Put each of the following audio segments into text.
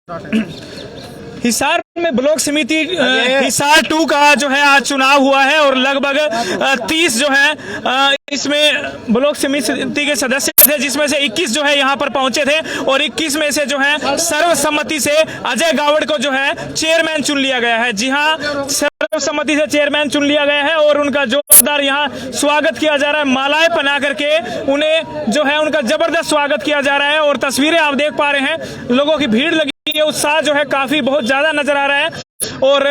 हिसार में ब्लॉक समिति हिसार 2 का जो है आज चुनाव हुआ है और लगभग 30 जो है इसमें ब्लॉक समिति के सदस्य थे, जिसमें से 21 जो है यहाँ पर पहुंचे थे और 21 में से जो है सर्वसम्मति से अजय गावड़ को जो है चेयरमैन चुन लिया गया है। जी हाँ, सर्वसम्मति से चेयरमैन चुन लिया गया है और उनका जोरदार यहाँ स्वागत किया जा रहा है। मालाएं पहना करके उन्हें जो है उनका जबरदस्त स्वागत किया जा रहा है और तस्वीरें आप देख पा रहे हैं, लोगों की भीड़ लगी है, उत्साह जो है काफी बहुत ज्यादा नजर आ रहा है। और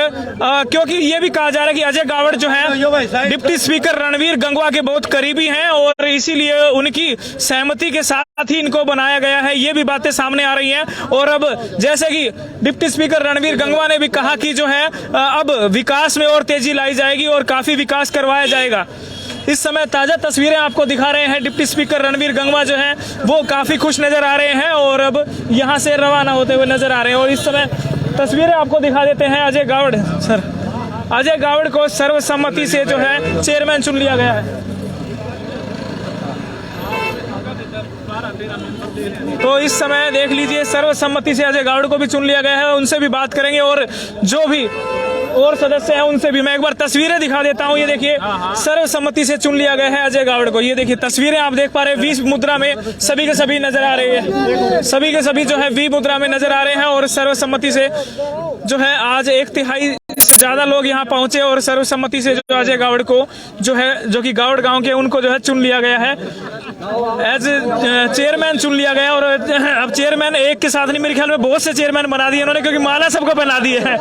क्योंकि ये भी कहा जा रहा है कि अजय गावड़ जो है डिप्टी स्पीकर रणवीर गंगवा के बहुत करीबी हैं और इसीलिए उनकी सहमति के साथ ही इनको बनाया गया है, ये भी बातें सामने आ रही हैं। और अब जैसे कि डिप्टी स्पीकर रणवीर गंगवा ने भी कहा कि जो है अब विकास में और तेजी लाई जाएगी और काफी विकास करवाया जाएगा। इस समय ताजा तस्वीरें आपको दिखा रहे हैं, डिप्टी स्पीकर रणवीर गंगवा जो है वो काफी खुश नजर आ रहे हैं और अब यहाँ से रवाना होते हुए नजर आ रहे हैं। और इस समय तस्वीरें आपको दिखा देते हैं अजय गावड़ सर, अजय गावड़ को सर्वसम्मति से जो है चेयरमैन चुन लिया गया है। तो इस समय देख लीजिए सर्वसम्मति से अजय गावड़ को भी चुन लिया गया है, उनसे भी बात करेंगे और जो भी और सदस्य हैं उनसे भी। मैं एक बार तस्वीरें दिखा देता हूं, ये देखिए सर्वसम्मति से चुन लिया गया है अजय गावड़ को। ये देखिए तस्वीरें आप देख पा रहे हैं, वी मुद्रा में सभी के सभी नजर आ रहे हैं, सभी के सभी जो है वी मुद्रा में नजर आ रहे हैं और सर्वसम्मति से जो है आज 1/3 से ज्यादा लोग यहाँ पहुंचे और सर्वसम्मति से जो अजय गावड़ को जो है जो कि गावड़ गांव के उनको जो है चुन लिया गया है, एज चेयरमैन चुन लिया गया। और अब चेयरमैन एक के साथ नहीं, मेरे ख्याल में बहुत से चेयरमैन बना दिए उन्होंने, क्योंकि माला सबको पहना दी है।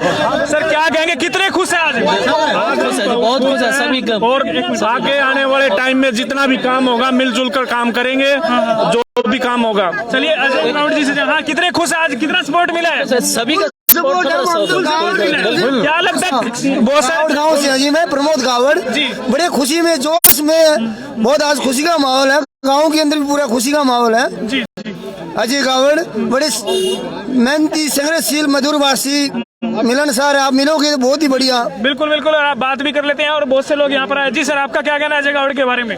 सर क्या कहेंगे, कितने खुश हैं आज? बहुत खुश है सभी। और आगे आने वाले टाइम में जितना भी काम होगा मिलजुल कर काम करेंगे, जो भी काम होगा। चलिए अजय गावड़ जी से, हाँ कितने खुश है आज, कितना सपोर्ट मिला है? सभी का क्या लगता है? बहुत सारे गाँव से जी, मैं प्रमोद गावड़ जी, बड़े खुशी में जोश में बहुत आज खुशी का माहौल है, गांव के अंदर भी पूरा खुशी का माहौल है जी। अजय गावड़ बड़े मेहनती संग्रहशील मधुरभाषी मिलनसार, आप मिलोगे तो बहुत ही बढ़िया। बिल्कुल बिल्कुल, आप बात भी कर लेते हैं और बहुत से लोग यहाँ पर आए। जी सर, आपका क्या कहना है अजय गावड़ के बारे में?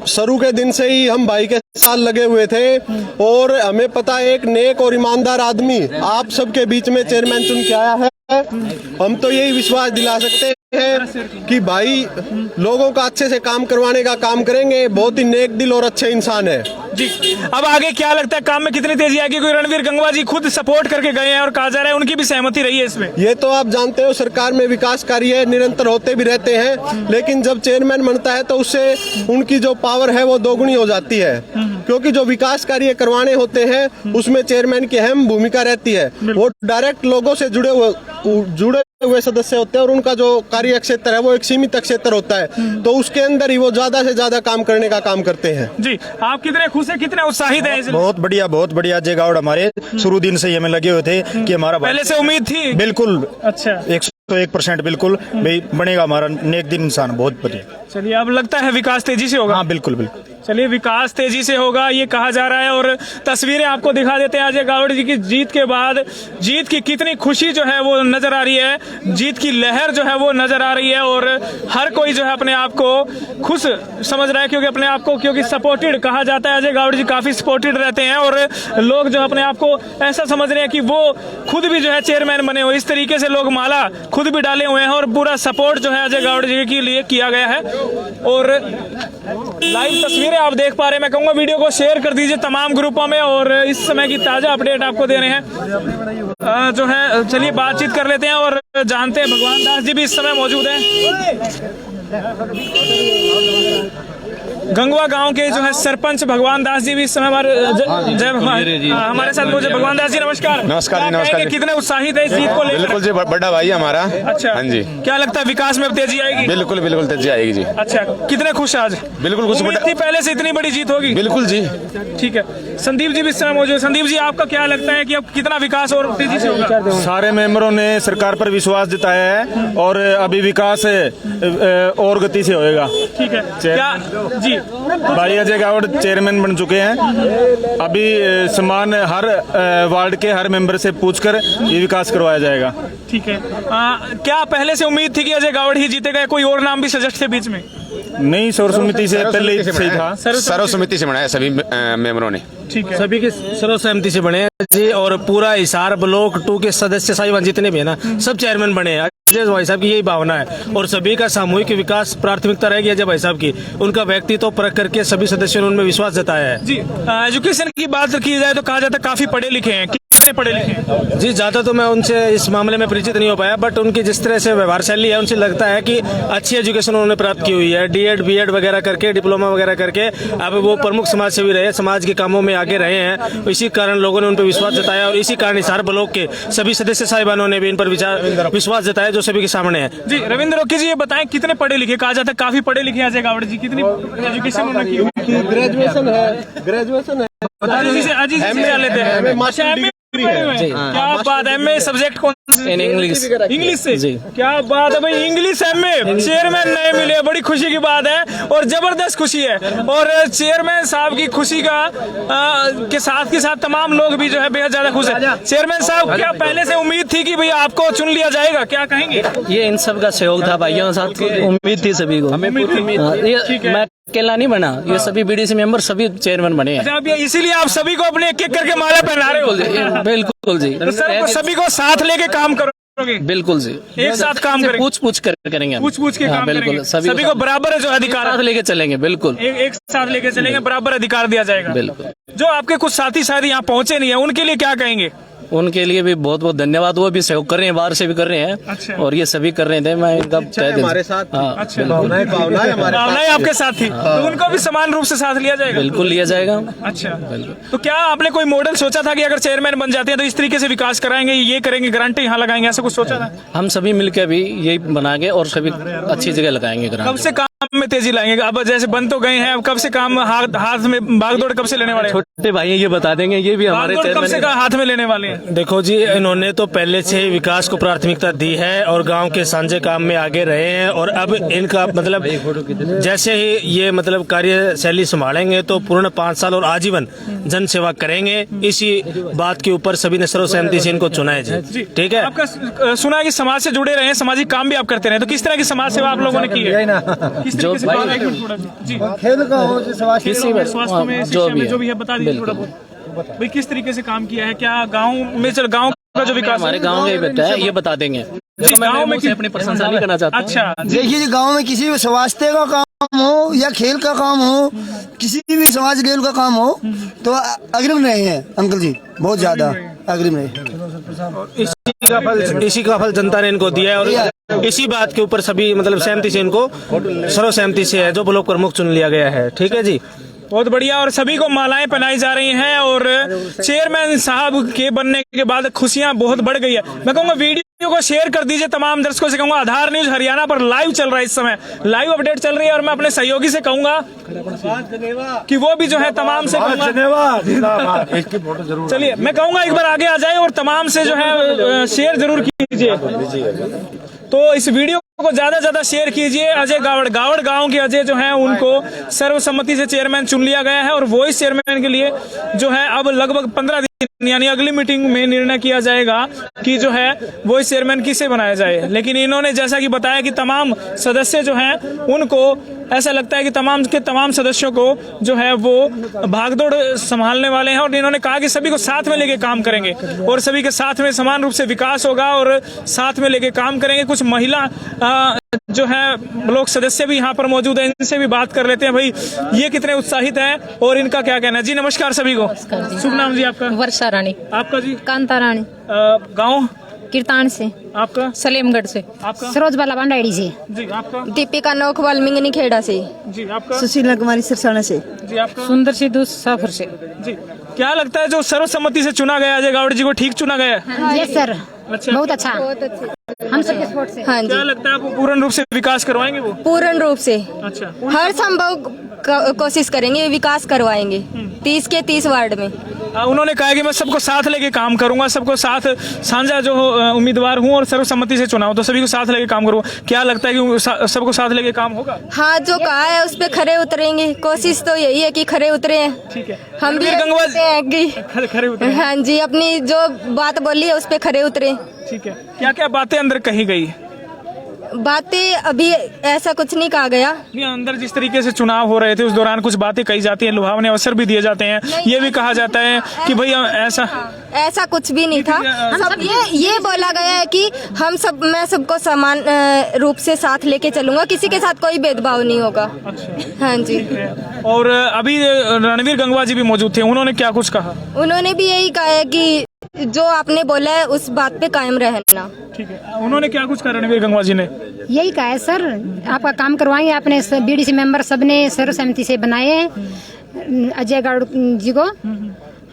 शुरू के दिन से ही हम भाई के साथ लगे हुए थे और हमें पता है एक नेक और ईमानदार आदमी आप सबके बीच में चेयरमैन चुन के आया है। हम तो यही विश्वास दिला सकते हैं कि भाई लोगों का अच्छे से काम करवाने का काम करेंगे, बहुत ही नेक दिल और अच्छे इंसान है जी। अब आगे क्या लगता है काम में कितनी तेजी आएगी? कोई रणवीर गंगवा जी खुद सपोर्ट करके गए हैं और कहा जा रहा है उनकी भी सहमति रही है इसमें। ये तो आप जानते हो सरकार में विकास कार्य निरंतर होते भी रहते हैं, लेकिन जब चेयरमैन बनता है तो उससे उनकी जो पावर है वो दोगुनी हो जाती है, क्योंकि जो विकास कार्य करवाने होते हैं उसमें चेयरमैन की अहम भूमिका रहती है। वो डायरेक्ट लोगों से जुड़े हुए सदस्य होते हैं और उनका जो कार्य क्षेत्र है वो एक सीमित क्षेत्र होता है, तो उसके अंदर ही वो ज्यादा से ज्यादा काम करने का काम करते हैं। जी, आप कितने खुश हैं, कितने उत्साहित हैं? बहुत बढ़िया, बहुत बढ़िया। अजय गावड़ हमारे शुरू दिन से ही हमें लगे हुए थे कि हमारा पहले से उम्मीद थी। बिल्कुल, अच्छा 101% बिल्कुल भाई बनेगा हमारा नेक दिन इंसान, बहुत बढ़िया। चलिए, अब लगता है विकास तेजी से होगा? हाँ बिल्कुल बिल्कुल। चलिए, विकास तेजी से होगा ये कहा जा रहा है और तस्वीरें आपको दिखा देते हैं अजय गावड़ जी की जीत के बाद। जीत की कितनी खुशी जो है वो नजर आ रही है, जीत की लहर जो है वो नजर आ रही है और हर कोई जो है अपने आप को खुश समझ रहा है, क्योंकि अपने आप को क्योंकि सपोर्टेड कहा जाता है। अजय गावड़ जी काफी सपोर्टेड रहते हैं और लोग जो अपने आप को ऐसा समझ रहे हैं कि वो खुद भी जो है चेयरमैन बने हो, इस तरीके से लोग माला खुद भी डाले हुए हैं और पूरा सपोर्ट जो है अजय गावड़ जी के लिए किया गया है। और लाइव तस्वीरें आप देख पा रहे हैं, मैं कहूंगा वीडियो को शेयर कर दीजिए तमाम ग्रुपों में और इस समय की ताजा अपडेट आपको दे रहे हैं जो है। चलिए बातचीत कर लेते हैं और जानते हैं, भगवान दास जी भी इस समय मौजूद हैं, गंगवा गांव के जो है सरपंच भगवान दास जी भी इस समय हमारे हमारे साथ मौजूद। भगवान दास जी नमस्कार। नमस्कार जी, नमस्कार। कितने उत्साहित है इस जीत को लेकर? बिल्कुल जी, बड़ा भाई हमारा। अच्छा, हाँ जी। क्या लगता है विकास में तेजी आएगी? बिल्कुल बिल्कुल तेजी आएगी जी। अच्छा, कितने खुश आज? बिल्कुल खुश। पहले से इतनी बड़ी जीत होगी? बिल्कुल जी। ठीक है, संदीप जी भी इस समय मौजूद है। संदीप जी, आपका क्या लगता है कि अब कितना विकास और तेजी से होगा? सारे मेंबरों ने सरकार पर विश्वास जताया है और अभी विकास और गति से होएगा। ठीक है, क्या जी भाई अजय गावड़ चेयरमैन बन चुके हैं, अभी समान हर वार्ड के हर मेंबर से पूछकर ये विकास करवाया जाएगा। ठीक है, क्या पहले से उम्मीद थी कि अजय गावड़ ही जीतेगा, कोई और नाम भी सजेस्ट थे बीच में? नहीं, सर्वसम्मति से पहले ही सही था। सर्वसम्मति से बनाया सभी मेंबरों ने। ठीक है। सभी की सर्व सहमति से बने हैं जी। और पूरा हिसार ब्लॉक 2 के सदस्य साहिबान जितने भी है ना, सब चेयरमैन बने हैं। अजय भाई साहब की यही भावना है और सभी का सामूहिक विकास प्राथमिकता रहेगी। अजय भाई साहब की उनका व्यक्तित्व परख करके सभी सदस्यों ने उनमें विश्वास जताया है जी। एजुकेशन की बात की जाए तो कहा जाता है काफी पढ़े लिखे हैं, कितने पढ़े लिखे हैं? जी। ज्यादा तो मैं उनसे इस मामले में परिचित नहीं हो पाया, बट उनकी जिस तरह से व्यवहार शैली है उनसे लगता है कि अच्छी एजुकेशन उन्होंने प्राप्त की हुई है। डीएड बीएड वगैरह करके, डिप्लोमा वगैरह करके अब वो प्रमुख समाज सेवी रहे, समाज के कामों में आगे रहे हैं। इसी कारण लोगों ने उन पर विश्वास जताया और इसी कारण हिसार ब्लॉक के सभी सदस्य साहिबानों ने भी इन पर विश्वास जताया, जो सभी के सामने है। जी। रविंद्र रोकी जी, ये बताएं कितने पढ़े लिखे? कहा जाता है काफी पढ़े लिखे अजय गावड़ जी, कितनी एजुकेशन उन्होंने की हुई? ग्रेजुएशन है बता दीजिए अजीत जी क्या लेते हैं? अच्छा, MA क्या बात है। MA सब्जेक्ट कौन से? इंग्लिश से जी। क्या बात है भाई, इंग्लिश MA चेयरमैन नए मिले, बड़ी खुशी की बात है और जबरदस्त खुशी है। और चेयरमैन साहब की खुशी का के साथ तमाम लोग भी जो है बेहद ज्यादा खुश है। चेयरमैन साहब, क्या पहले से उम्मीद थी कि भैया आपको चुन लिया जाएगा, क्या कहेंगे? ये इन सब का सहयोग था भाइयों के साथ, उम्मीद थी सभी को। हाँ, ये मैं अकेला नहीं बना, ये सभी बीडीसी मेंबर सभी चेयरमैन बने हैं। अच्छा, अब इसीलिए आप सभी को अपने एक एक करके माला पहना रहे हो? बिल्कुल जी। तो सर, सभी को साथ लेके काम करोगे? बिल्कुल जी, एक साथ काम करेंगे, पूछ कर करेंगे, पूछ के काम बिल्कुल। करेंगे, सभी को बराबर जो अधिकार साथ लेके चलेंगे। बिल्कुल एक साथ लेके चलेंगे, बराबर अधिकार दिया जाएगा। बिल्कुल। जो आपके कुछ साथी शायद यहाँ पहुंचे नहीं है, उनके लिए क्या कहेंगे? उनके लिए भी बहुत बहुत धन्यवाद। वो भी सहयोग कर रहे हैं, बाहर से भी कर रहे हैं। अच्छा। और ये सभी कर रहे थे। मैं इनका हमारे साथ हाँ, अच्छा, भावनाएं भावनाएं आपके साथ थी, तो उनको भी समान रूप से साथ लिया जाएगा? बिल्कुल लिया जाएगा। अच्छा, तो क्या आपने कोई मॉडल सोचा था कि अगर चेयरमैन बन जाते हैं तो इस तरीके से विकास कराएंगे, ये करेंगे, गारंटी यहाँ लगाएंगे, ऐसा कुछ सोचा था? हम सभी मिलकर भी यही बनाएंगे और सभी अच्छी जगह लगाएंगे। कब से काम में तेजी लाएंगे? अब जैसे बन तो गए हैं, अब कब से काम हाथ में भागदौड़ कब से लेने वाले हैं? छोटे भाई ये बता देंगे, ये भी हमारे भागदौड़ कब से हाथ में लेने वाले हैं? देखो जी, इन्होंने तो पहले से ही विकास को प्राथमिकता दी है और गांव के साझे काम में आगे रहे हैं। और अब इनका मतलब जैसे ही ये मतलब कार्यशैली संभालेंगे तो पूर्ण 5 साल और आजीवन जन सेवा करेंगे। इसी बात के ऊपर सभी ने सर्व सहमति से इनको चुना है जी। ठीक है। आपका सुना है कि समाज से जुड़े रहे हैं, सामाजिक काम भी आप करते रहे, तो किस तरह की समाज सेवा आप लोगों ने की है? किस तरीके से? एक मिनट थोड़ा जी। खेल का हो स्वास्थ्य में, शिक्षा में, जो भी है बता दीजिए थोड़ा बिल्कुल। बहुत भाई, किस तरीके से काम किया है? क्या गाँव में गाँव का जो विकास हमारे गांव में बेटा है, ये बता देंगे। गाँव में अपनी प्रशंसा नहीं करना चाहता। अच्छा, देखिए, गांव में किसी भी स्वास्थ्य का काम हो या खेल का काम हो, किसी भी समाज खेल का काम हो, तो अग्रिम रहे हैं अंकल जी, बहुत ज्यादा अग्रिम रहे। इसी का फल जनता ने इनको दिया है और इसी बात के ऊपर सभी मतलब सहमति से इनको सर्व सहमति से है जो ब्लॉक प्रमुख चुन लिया गया है। ठीक है जी, बहुत बढ़िया। और सभी को मालाएं पहनाई जा रही हैं और चेयरमैन साहब के बनने के बाद खुशियां बहुत बढ़ गई है। मैं कहूंगा वीडियो को शेयर कर दीजिए, तमाम दर्शकों से कहूंगा। आधार न्यूज हरियाणा पर लाइव चल रहा है, इस समय लाइव अपडेट चल रही है और मैं अपने सहयोगी से कहूंगा कि वो भी जो है तमाम से चलिए, मैं कहूंगा एक बार आगे आ जाए और तमाम से जो है शेयर जरूर कीजिए। तो इस वीडियो को ज्यादा ज्यादा शेयर कीजिए। अजय गावड़ गांव के अजय जो हैं उनको सर्वसम्मति से चेयरमैन चुन लिया गया है और वॉइस चेयरमैन के लिए जो है अब लगभग 15 दिन यानी अगली मीटिंग में निर्णय किया जाएगा कि जो है वॉइस चेयरमैन किसे बनाया जाए। लेकिन इन्होंने जैसा कि बताया कि तमाम सदस्य जो हैं उनको ऐसा लगता है कि तमाम के तमाम सदस्यों को जो है वो भागदौड़ संभालने वाले हैं और इन्होंने कहा कि सभी को साथ में लेके काम करेंगे और सभी के साथ में समान रूप से विकास होगा और साथ में लेके काम करेंगे। कुछ महिला जो है ब्लॉक सदस्य भी यहाँ पर मौजूद है, इनसे भी बात कर लेते हैं। भाई, ये कितने उत्साहित हैं और इनका क्या कहना है? जी नमस्कार सभी को। शुभ नाम जी आपका? वर्षा रानी। आपका जी? कांता रानी। गाँव? कीर्तान से। आपका? सलेमगढ़ से। आपका? सरोज बाला भंडारी से। जी आपका? दीपिका नोखवाल मिंगनी खेड़ा से। जी आपका? सुशीला कुमारी सरसाना से। जी आपका? सुंदर सिद्धू साफर से। जी, क्या लगता है जो सर्वसम्मति से चुना गया अजय गावड़ जी को ठीक चुना गया है? यस सर, अच्छा, बहुत अच्छा, हम सबके सपोर्ट से। हाँ जी, क्या लगता है आपको पूर्ण रूप से विकास करवाएंगे वो? पूर्ण रूप से अच्छा, हर संभव कोशिश करेंगे, विकास करवाएंगे 30 के 30 वार्ड में। उन्होंने कहा कि मैं सबको साथ लेके काम करूंगा, सबको साथ साझा जो उम्मीदवार हूं और सर्वसम्मति से चुना हूं, तो सभी को साथ लेके काम करूंगा। क्या लगता है कि सबको साथ लेके काम होगा? हाँ, जो कहा है उस पे खरे उतरेंगे। कोशिश तो यही है कि खरे उतरे हैं। ठीक है, हम भी खरे उतरे। हाँ जी, अपनी जो बात बोली है उस पे खरे उतरे। ठीक है, क्या क्या बातें अंदर कही गई? बातें अभी ऐसा कुछ नहीं कहा गया। नहीं, अंदर जिस तरीके से चुनाव हो रहे थे उस दौरान कुछ बातें कही जाती हैं, लुभावने अवसर भी दिए जाते हैं, ये भी कहा जाता है कि भाई ऐसा कुछ भी नहीं था। सब ये बोला गया है कि मैं सबको समान रूप से साथ लेके चलूंगा, किसी के साथ कोई भेदभाव नहीं होगा। हाँ जी। और अभी रणवीर गंगवा जी भी मौजूद थे, उन्होंने क्या कुछ कहा? उन्होंने भी यही कहा है कि जो आपने बोला है उस बात पे कायम रहना। ठीक है, उन्होंने क्या कुछ कहा रणवीर गंगवा जी ने? यही कहा है सर, आपका काम करवाएंगे। आपने बीडीसी मेंबर सबने सर्वसम्मति से बनाए हैं अजय गौड़ जी को।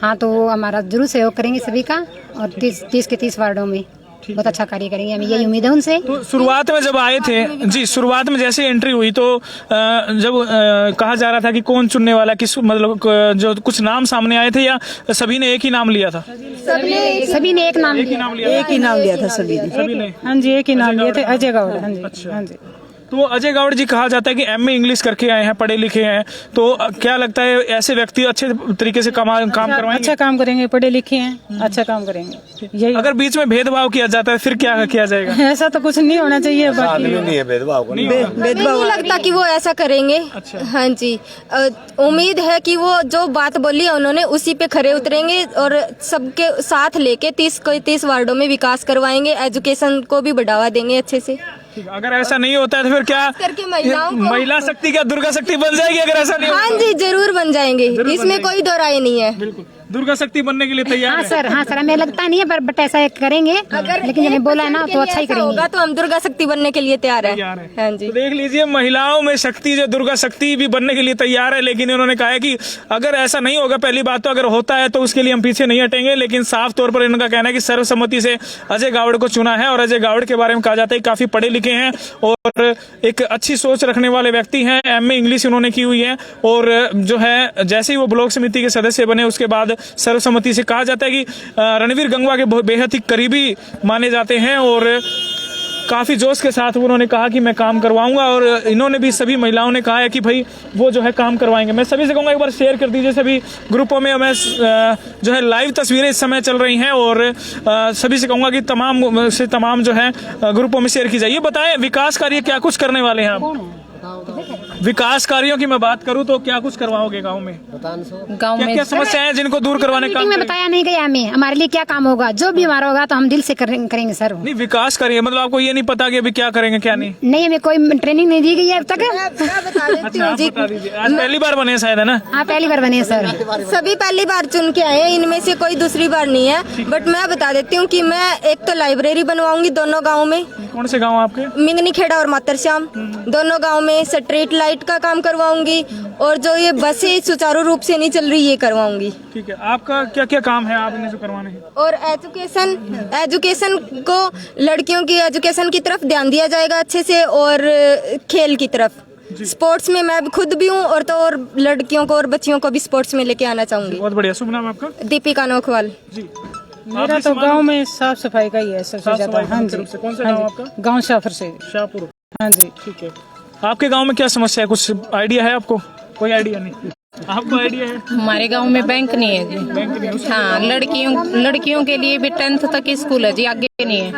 हाँ, तो वो हमारा जरूर सहयोग करेंगे सभी का, और 30 के 30 वार्डों में बहुत अच्छा कार्य करेंगे, हमें यही उम्मीद है उनसे। तो शुरुआत में जब आए थे जी, शुरुआत में जैसे एंट्री हुई तो जब कहा जा रहा था कि कौन चुनने वाला, किस मतलब जो कुछ नाम सामने आए थे या सभी ने एक ही नाम लिया था? सभी ने एक नाम लिया था सभी ने। हाँ जी, एक ही नाम लिए थे, अजय गौड़। हाँ जी। अच्छा। हाँ जी। तो अजय गौड़ जी कहा जाता है कि एमए इंग्लिश करके आए हैं, पढ़े लिखे हैं, तो क्या लगता है ऐसे व्यक्ति अच्छे तरीके से काम करवाएंगे? अच्छा काम करेंगे, पढ़े लिखे हैं, अच्छा काम करेंगे। यही अगर बीच में भेदभाव किया जाता है फिर क्या किया जाएगा? ऐसा तो कुछ नहीं होना चाहिए। नहीं है भेदभाव, नहीं लगता कि वो ऐसा करेंगे। हाँ जी, उम्मीद है कि वो जो बात बोली है उन्होंने उसी पे खरे उतरेंगे और सबके साथ लेके 30 वार्डों में विकास करवाएंगे, एजुकेशन को भी बढ़ावा देंगे अच्छे से। अगर ऐसा नहीं होता है तो फिर क्या करके महिलाओं को महिला शक्ति क्या दुर्गा शक्ति बन जाएगी? अगर ऐसा नहीं हाँ जी, जरूर बन जाएंगे, इसमें कोई दो राय नहीं है। बिल्कुल, दुर्गा शक्ति बनने के लिए तैयार हाँ है। सर, हाँ सर, हमें लगता नहीं है बट ऐसा करेंगे, लेकिन हमें बोला है ना तो अच्छा ही करेंगे। तो हम दुर्गा शक्ति बनने के लिए तैयार है। हाँ जी, तो देख लीजिए, महिलाओं में शक्ति जो दुर्गा शक्ति भी बनने के लिए तैयार है, लेकिन उन्होंने कहा है कि अगर ऐसा नहीं होगा, पहली बात तो अगर होता है तो उसके लिए हम पीछे नहीं हटेंगे, लेकिन साफ तौर पर इनका कहना है कि सर्वसम्मति से अजय गौड़ को चुना है। और अजय गौड़ के बारे में कहा जाता है काफी पढ़े लिखे हैं और एक अच्छी सोच रखने वाले व्यक्ति हैं। एमए इंग्लिश उन्होंने की हुई है और जो है जैसे ही वो ब्लॉक समिति के सदस्य बने उसके बाद सर्वसम्मति से कहा जाता है कि रणवीर गंगवा के बेहद ही करीबी माने जाते हैं और काफी जोश के साथ उन्होंने कहा कि मैं काम करवाऊंगा। और इन्होंने भी, सभी महिलाओं ने कहा है कि भाई वो जो है काम करवाएंगे। मैं सभी से कहूंगा एक बार शेयर कर दीजिए सभी ग्रुपों में। मैं जो है लाइव तस्वीरें इस समय चल रही हैं और सभी से कहूंगा कि तमाम जो है ग्रुपों में शेयर की जाए। ये बताएं, विकास कार्य क्या कुछ करने वाले हैं आप? विकास कार्यों की मैं बात करूं तो क्या कुछ करवाओगे गांव में? क्या समस्याएं हैं जिनको दूर करवाने का? में बताया नहीं गया हमें, हमारे लिए क्या काम होगा, जो भी हमारा होगा तो हम दिल से करेंगे सर। नहीं, विकास करिए, मतलब आपको ये नहीं पता कि अभी क्या करेंगे क्या नहीं? नहीं, हमें कोई ट्रेनिंग नहीं दी गई है अब तक। बता दीजिए, आज पहली बार बने शायद, है ना? हाँ, पहली बार बने सर। सभी पहली बार चुन के आए हैं, इनमें से कोई दूसरी बार नहीं है। बट मैं बता देती हूँ कि मैं एक तो लाइब्रेरी बनवाऊंगी दोनों गाँव में। कौन से गाँव आपके? मिंगनी खेड़ा और मातरश्याम, दोनों गाँव में स्ट्रीट लाइट का काम करवाऊंगी और जो ये बसें सुचारू रूप से नहीं चल रही ये करवाऊंगी। ठीक है, आपका क्या क्या काम है आप इन्हें जो करवाने हैं? और एजुकेशन को, लड़कियों की एजुकेशन की तरफ ध्यान दिया जाएगा अच्छे से और खेल की तरफ, स्पोर्ट्स में मैं खुद भी हूँ और तो और लड़कियों को और बच्चियों को भी स्पोर्ट्स में लेके आना चाहूंगी। बहुत बढ़िया। शुभ नाम आपका? दीपिका नोखवाल जी। मेरा तो गांव में साफ सफाई का ही है सबसे ज्यादा। हाँ जी। कौन सा गाँव आपका? गाँव शाहपुर से। शाहपुर। हाँ जी। ठीक है, आपके गांव में क्या समस्या है, कुछ आइडिया है आपको? कोई आइडिया नहीं? आपको आइडिया है? हमारे गांव में बैंक नहीं है जी। बैंक नहीं है? हाँ, लड़कियों के लिए भी 10th तक स्कूल है जी, आगे नहीं है।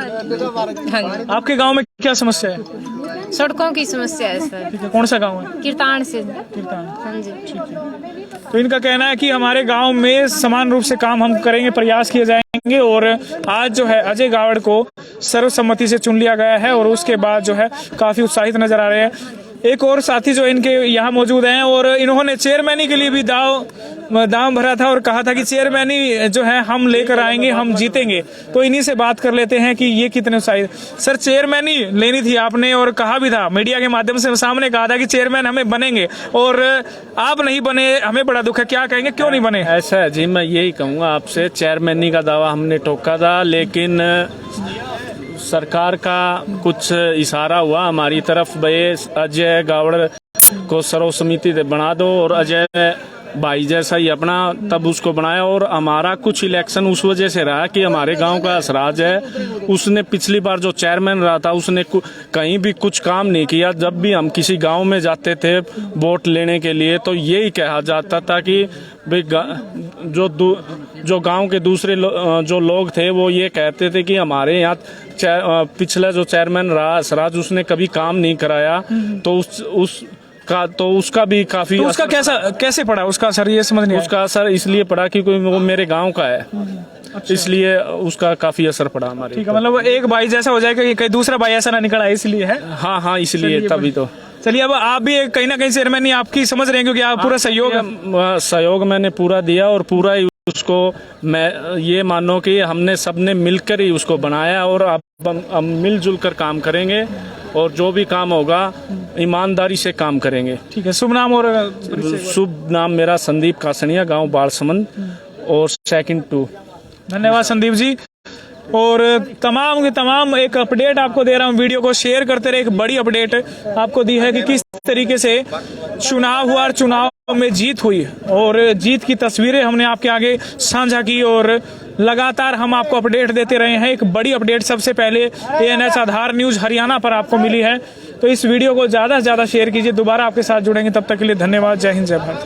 हाँ जी। आपके गांव में क्या समस्या है? सड़कों की समस्या है सर। ठीक है, कौन सा गांव है? कीर्तान से। कीर्तान। हाँ जी। ठीक है, तो इनका कहना है कि हमारे गांव में समान रूप से काम हम करेंगे, प्रयास किए जाएंगे। और आज जो है अजय गौड़ को सर्वसम्मति से चुन लिया गया है और उसके बाद जो है काफी उत्साहित नजर आ रहे हैं। एक और साथी जो इनके यहाँ मौजूद हैं और इन्होंने चेयरमैनी के लिए भी दाम भरा था और कहा था कि चेयरमैनी जो है हम लेकर आएंगे, हम जीतेंगे। तो इन्हीं से बात कर लेते हैं कि ये कितने उत्साहित। सर, चेयरमैनी लेनी थी आपने और कहा भी था, मीडिया के माध्यम से सामने कहा था कि चेयरमैन हमें बनेंगे और आप नहीं बने, हमें बड़ा दुख है। क्या कहेंगे, क्यों नहीं बने? ऐसा है जी, मैं यही कहूँगा आपसे, चेयरमैनी का दावा हमने ठोका था, लेकिन सरकार का कुछ इशारा हुआ हमारी तरफ, भाई अजय गौड़ को सर्वसम्मति बना दो और अजय भाई जैसा ही अपना, तब उसको बनाया। और हमारा कुछ इलेक्शन उस वजह से रहा कि हमारे गांव का असराज है, उसने पिछली बार जो चेयरमैन रहा था उसने कहीं भी कुछ काम नहीं किया। जब भी हम किसी गांव में जाते थे वोट लेने के लिए तो यही कहा जाता था कि भाई जो गांव के दूसरे जो लोग थे वो ये कहते थे कि हमारे यहाँ पिछला जो चेयरमैन रहा असराज उसने कभी काम नहीं कराया। तो उसका भी काफी तो उसका कैसे पड़ा उसका असर, ये समझ नहीं आया। उसका असर इसलिए पड़ा कि वो मेरे गांव का है, इसलिए उसका काफी असर पड़ा हमारे। ठीक है, मतलब एक भाई जैसा हो जाएगा कि कहीं दूसरा भाई ऐसा ना निकल आए, इसलिए है। हाँ, इसलिए तभी तो। चलिए, अब आप भी कहीं ना कहीं चेयरमैन आपकी समझ रहे हैं, क्योंकि आप पूरा सहयोग मैंने पूरा दिया और पूरा ही उसको मैं ये मानो कि हमने सबने मिलकर ही उसको बनाया। और अब हम मिलजुल कर काम करेंगे और जो भी काम होगा ईमानदारी से काम करेंगे। ठीक है, शुभ नाम और शुभ नाम मेरा संदीप कासनिया, गांव बाड़समंद और सेकंड 2। धन्यवाद संदीप जी। और तमाम के तमाम एक अपडेट आपको दे रहा हूँ, वीडियो को शेयर करते रहे। एक बड़ी अपडेट आपको दी है कि किस तरीके से चुनाव हुआ और चुनाव में जीत हुई, और जीत की तस्वीरें हमने आपके आगे साझा की और लगातार हम आपको अपडेट देते रहे हैं। एक बड़ी अपडेट सबसे पहले ANH आधार न्यूज हरियाणा पर आपको मिली है, तो इस वीडियो को ज्यादा से ज्यादा शेयर कीजिए। दोबारा आपके साथ जुड़ेंगे, तब तक के लिए धन्यवाद। जय हिंद, जय भारत।